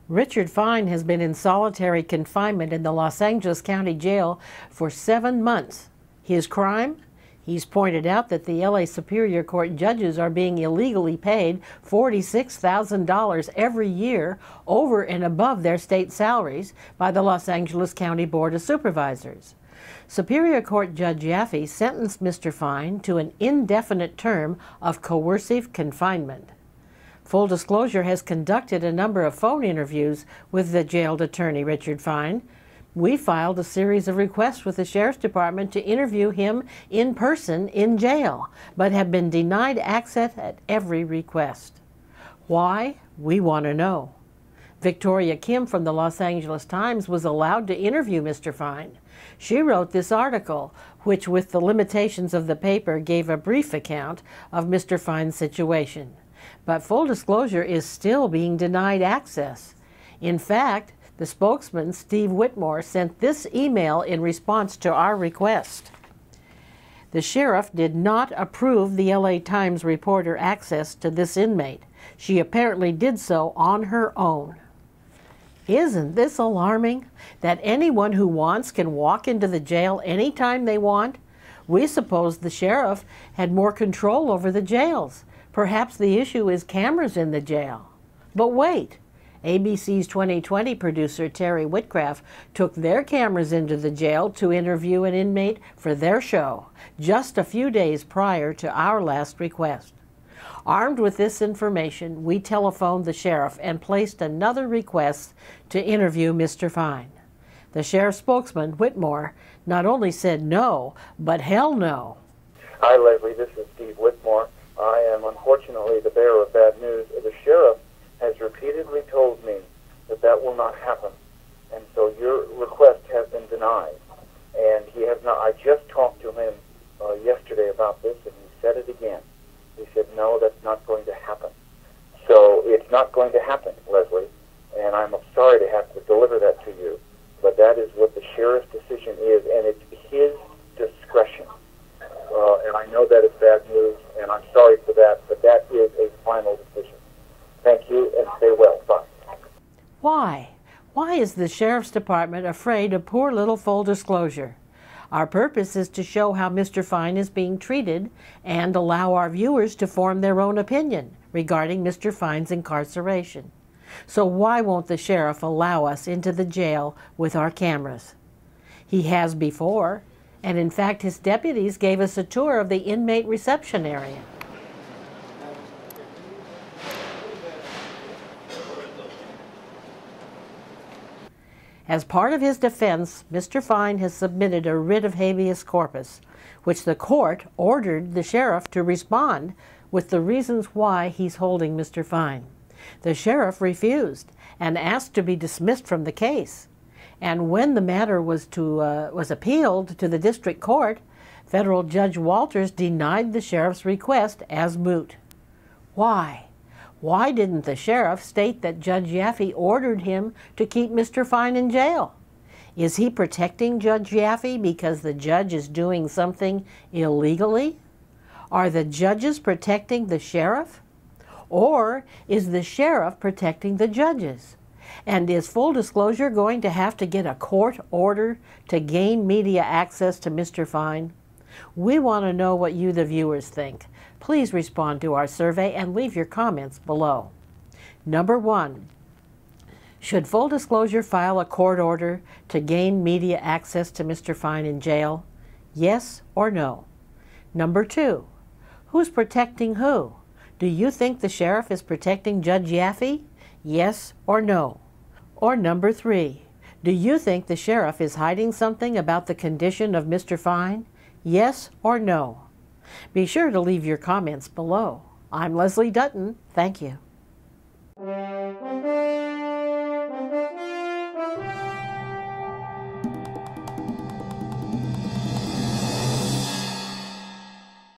Richard Fine has been in solitary confinement in the Los Angeles County Jail for 7 months. His crime? He's pointed out that the LA Superior Court judges are being illegally paid $46,000 every year over and above their state salaries by the Los Angeles County Board of Supervisors. Superior Court Judge Yaffe sentenced Mr. Fine to an indefinite term of coercive confinement. Full Disclosure has conducted a number of phone interviews with the jailed attorney, Richard Fine. We filed a series of requests with the Sheriff's Department to interview him in person in jail, but have been denied access at every request. Why? We want to know. Victoria Kim from the Los Angeles Times was allowed to interview Mr. Fine. She wrote this article, which with the limitations of the paper gave a brief account of Mr. Fine's situation. But Full Disclosure is still being denied access. In fact, the spokesman, Steve Whitmore, sent this email in response to our request. The sheriff did not approve the LA Times reporter access to this inmate. She apparently did so on her own. Isn't this alarming? That anyone who wants can walk into the jail anytime they want? We suppose the sheriff had more control over the jails. Perhaps the issue is cameras in the jail. But wait, ABC's 2020 producer Terry Whitcraft took their cameras into the jail to interview an inmate for their show, just a few days prior to our last request. Armed with this information, we telephoned the sheriff and placed another request to interview Mr. Fine. The sheriff's spokesman, Whitmore, not only said no, but hell no. Hi, Leslie. This is Steve Whitmore. I am unfortunately the bearer of bad news. The sheriff has repeatedly told me that that will not happen, and so your request has been denied. And he has not. I just talked to him yesterday about this, and he said it again. He said, no, that's not going to happen. So it's not going to happen, Leslie, and I'm sorry to have to deliver that to you, but that is what the sheriff's decision is, and it's his discretion. And I know that is bad news, and I'm sorry for that, but that is a final decision. Thank you, and stay well. Bye. Why? Why is the Sheriff's Department afraid of poor little Full Disclosure? Our purpose is to show how Mr. Fine is being treated and allow our viewers to form their own opinion regarding Mr. Fine's incarceration. So why won't the sheriff allow us into the jail with our cameras? He has before, and in fact his deputies gave us a tour of the inmate reception area. As part of his defense, Mr. Fine has submitted a writ of habeas corpus, which the court ordered the sheriff to respond with the reasons why he's holding Mr. Fine. The sheriff refused and asked to be dismissed from the case. And when the matter was appealed to the district court, Federal Judge Walters denied the sheriff's request as moot. Why? Why didn't the sheriff state that Judge Yaffe ordered him to keep Mr. Fine in jail? Is he protecting Judge Yaffe because the judge is doing something illegally? Are the judges protecting the sheriff? Or is the sheriff protecting the judges? And is Full Disclosure going to have to get a court order to gain media access to Mr. Fine? We want to know what you, the viewers, think. Please respond to our survey and leave your comments below. Number 1, should Full Disclosure file a court order to gain media access to Mr. Fine in jail? Yes or no? Number 2, who's protecting who? Do you think the sheriff is protecting Judge Yaffe? Yes or no? Or number 3, do you think the sheriff is hiding something about the condition of Mr. Fine? Yes or no? Be sure to leave your comments below. I'm Leslie Dutton. Thank you.